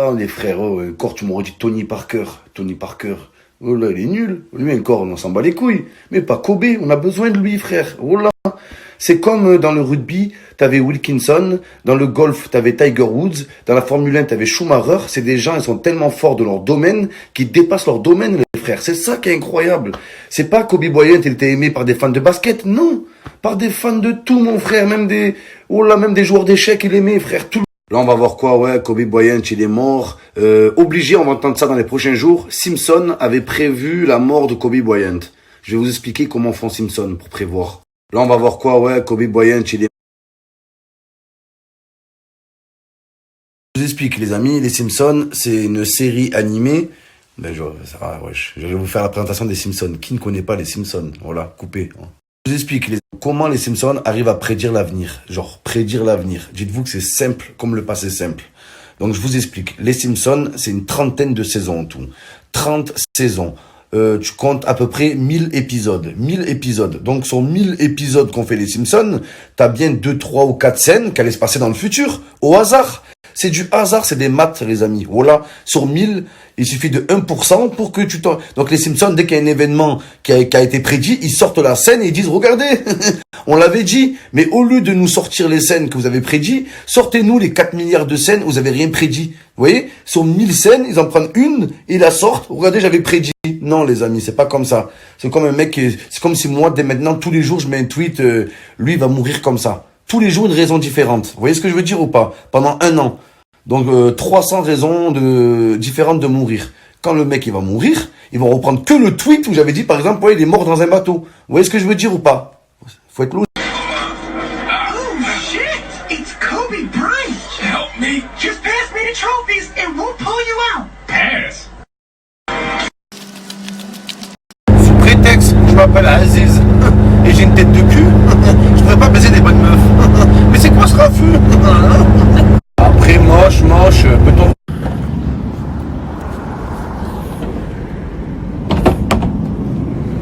Ah, les frères, oh, encore tu m'aurais dit Tony Parker. Tony Parker. Oh là, il est nul. Lui encore, on s'en bat les couilles. Mais pas Kobe, on a besoin de lui, frère. Oh là. C'est comme dans le rugby, t'avais Wilkinson, dans le golf, t'avais Tiger Woods, dans la Formule 1, t'avais Schumacher. C'est des gens, ils sont tellement forts de leur domaine qu'ils dépassent leur domaine, les frères. C'est ça qui est incroyable. C'est pas Kobe Bryant, il était aimé par des fans de basket, non. Par des fans de tout, mon frère. Même des, oh là, même des joueurs d'échecs, il aimait, frère. Tout. Là, on va voir quoi, ouais, Kobe Bryant, il est mort. Obligé, on va entendre ça dans les prochains jours. Simpson avait prévu la mort de Kobe Bryant. Je vais vous expliquer comment font Simpson pour prévoir. Là, on va voir quoi, ouais, Kobe Bryant, il est... Je vous explique, les amis, les Simpsons, c'est une série animée. Ben, je vais vous faire la présentation des Simpsons. Qui ne connaît pas les Simpsons? Voilà, coupé. Je vous explique comment les Simpsons arrivent à prédire l'avenir. Genre, prédire l'avenir. Dites-vous que c'est simple comme le passé simple. Donc, je vous explique. Les Simpsons, c'est une trentaine de saisons en tout. 30 saisons. Tu comptes à peu près 1000 épisodes. 1000 épisodes. Donc, sur 1000 épisodes qu'ont fait les Simpsons, t'as bien 2, 3 ou 4 scènes qui allaient se passer dans le futur. Au hasard. C'est du hasard, c'est des maths, les amis. Voilà. Sur 1000, il suffit de 1% pour que tu t'en... Donc, les Simpsons, dès qu'il y a un événement qui a été prédit, ils sortent la scène et ils disent, regardez, on l'avait dit. Mais au lieu de nous sortir les scènes que vous avez prédit, sortez-nous les 4 milliards de scènes où vous avez rien prédit. Vous voyez? Sur 1000 scènes, ils en prennent une et ils la sortent. Regardez, j'avais prédit. Non, les amis, c'est pas comme ça. C'est comme un mec, c'est comme si moi, dès maintenant, tous les jours, je mets un tweet, lui, il va mourir comme ça. Tous les jours, une raison différente. Vous voyez ce que je veux dire ou pas? Pendant 1 an. Donc, 300 raisons différentes de mourir. Quand le mec, il va mourir, ils vont reprendre que le tweet où j'avais dit, par exemple, ouais, il est mort dans un bateau. Vous voyez ce que je veux dire ou pas? Faut être logique. Oh, shit! It's Kobe Bryant! Help me! Just pass me the trophies and we'll pull you out! Pass! Sous prétexte, je m'appelle Aziz et j'ai une tête de cul, je pourrais pas baiser des bonnes meufs. Mais c'est quoi ce raffut? Après, moche, peut-on...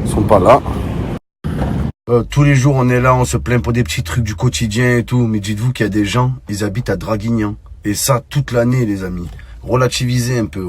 Ils sont pas là. Tous les jours, on est là, on se plaint pour des petits trucs du quotidien et tout. Mais dites-vous qu'il y a des gens, ils habitent à Draguignan. Et ça, toute l'année, les amis. Relativisez un peu.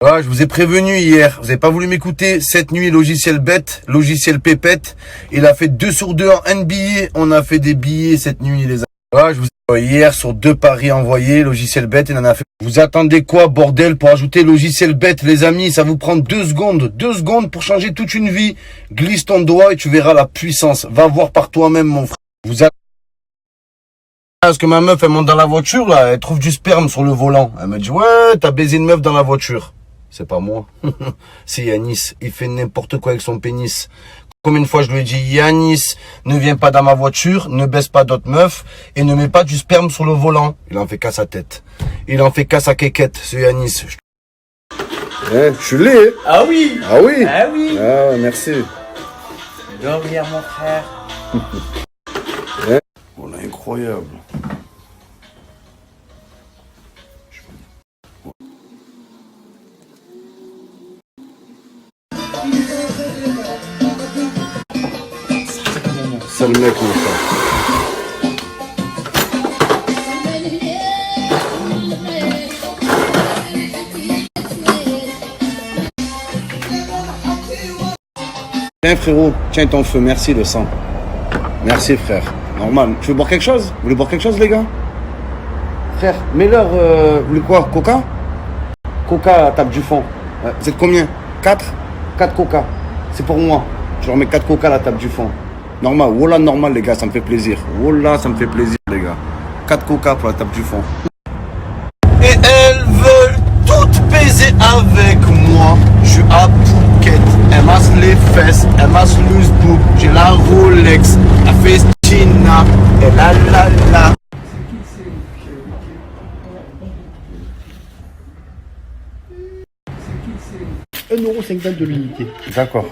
Ah, je vous ai prévenu hier, vous avez pas voulu m'écouter. Cette nuit, logiciel bête, logiciel pépette. Il a fait 2 sur 2 en NBA. On a fait des billets cette nuit, les amis. Ah, je vous ai hier sur 2 paris envoyés, logiciel bête, il en a fait. Vous attendez quoi, bordel, pour ajouter logiciel bête, les amis? Ça vous prend 2 secondes. 2 secondes pour changer toute une vie. Glisse ton doigt et tu verras la puissance. Va voir par toi-même, mon frère. Parce que ma meuf, elle monte dans la voiture, là, elle trouve du sperme sur le volant. Elle me dit, ouais, t'as baisé une meuf dans la voiture. C'est pas moi. C'est Yanis. Il fait n'importe quoi avec son pénis. Combien de fois je lui ai dit, Yanis, ne viens pas dans ma voiture, ne baisse pas d'autres meufs et ne mets pas du sperme sur le volant. Il en fait qu'à sa tête. Il en fait qu'à sa quéquette, ce Yanis. Je suis laid. Ah oui. Ah oui. Ah oui. Ah, merci. De rien, mon frère. Oh là, incroyable. C'est le mec, mon frère. Tiens, frérot, tiens ton feu, merci le sang. Merci, frère. Normal. Tu veux boire quelque chose? Vous voulez boire quelque chose, les gars? Frère, mets-leur, vous voulez quoi? Coca? Coca à la table du fond. C'est combien? 4? 4 Coca. C'est pour moi. Je leur mets 4 Coca à la table du fond. Normal, voilà, normal, les gars, ça me fait plaisir. Voilà, ça me fait plaisir, les gars. 4 Coca pour la table du fond. Et elles veulent toutes baiser avec moi. Je suis à Phuket. Elle masse les fesses, elle masse loose boob. J'ai la Rolex, la Festina. Et la. 1,50 € de l'unité. D'accord.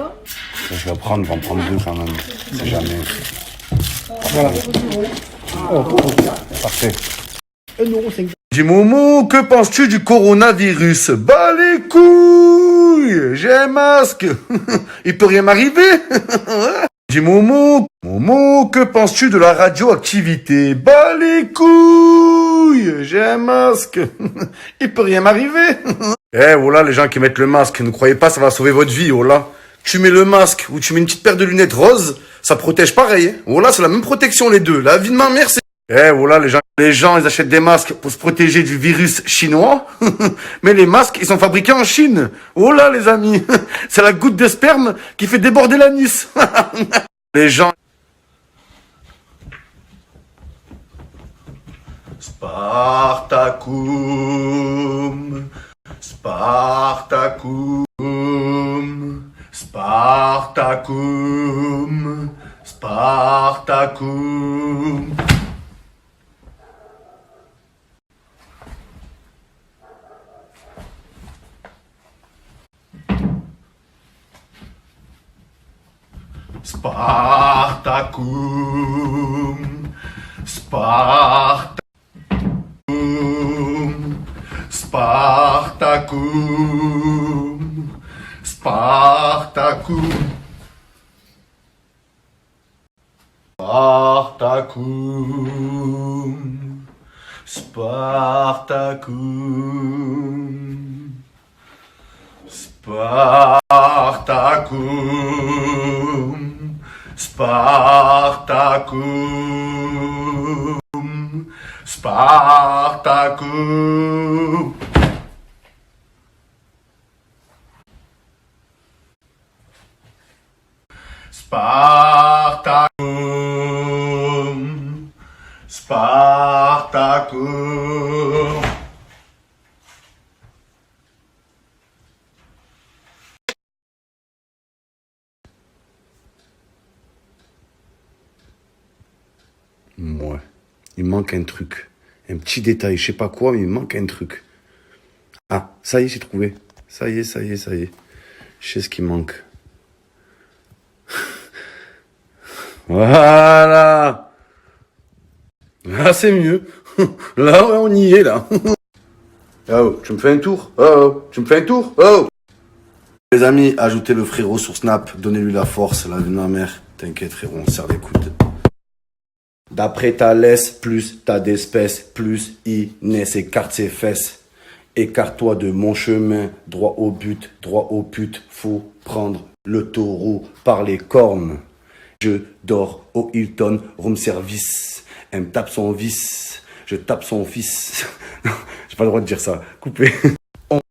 Je vais prendre, en prendre 2 quand même. C'est jamais. Voilà. Oh, Parfait. 1,50 €. Dis Momo, que penses-tu du coronavirus? Bah les couilles! J'ai un masque! Il peut rien m'arriver! Dis Momo, Momo, que penses-tu de la radioactivité? Bah les couilles, j'ai un masque. Il peut rien m'arriver. Eh, voilà les gens qui mettent le masque, ne croyez pas ça va sauver votre vie, voilà. Tu mets le masque ou tu mets une petite paire de lunettes roses, ça protège pareil. Hein. Voilà, c'est la même protection les deux. La vie de ma mère, c'est... Eh, voilà les gens, ils achètent des masques pour se protéger du virus chinois. Mais les masques, ils sont fabriqués en Chine. Oh là les amis, c'est la goutte de sperme qui fait déborder l'anis. Les gens... Spartacum, Spartacum, Spartacum, Spartacum. Spartacum, Spartacum, Spartacum, Spartacum, Spartacum, Spartacum, Spartacum, Spartacum, Spartacum. Spartacum, Spartacum. Ouais, il manque un truc. Un petit détail, je sais pas quoi, mais il manque un truc. Ah, ça y est, j'ai trouvé. Ça y est. Je sais ce qui manque. Voilà. Là, c'est mieux. Là, ouais, on y est, là. Oh, tu me fais un tour? Oh, tu me fais un tour? Oh. Les amis, ajoutez le frérot sur Snap. Donnez-lui la force, la vie de ma mère. T'inquiète, frérot, on serre les coudes. D'après Thalès, plus t'as d'espèces, plus Inès écarte ses fesses. Écarte-toi de mon chemin, droit au but, droit au pute. Faut prendre le taureau par les cornes. Je dors au Hilton, room service. Elle me tape son vice, je tape son fils. J'ai pas le droit de dire ça, coupé.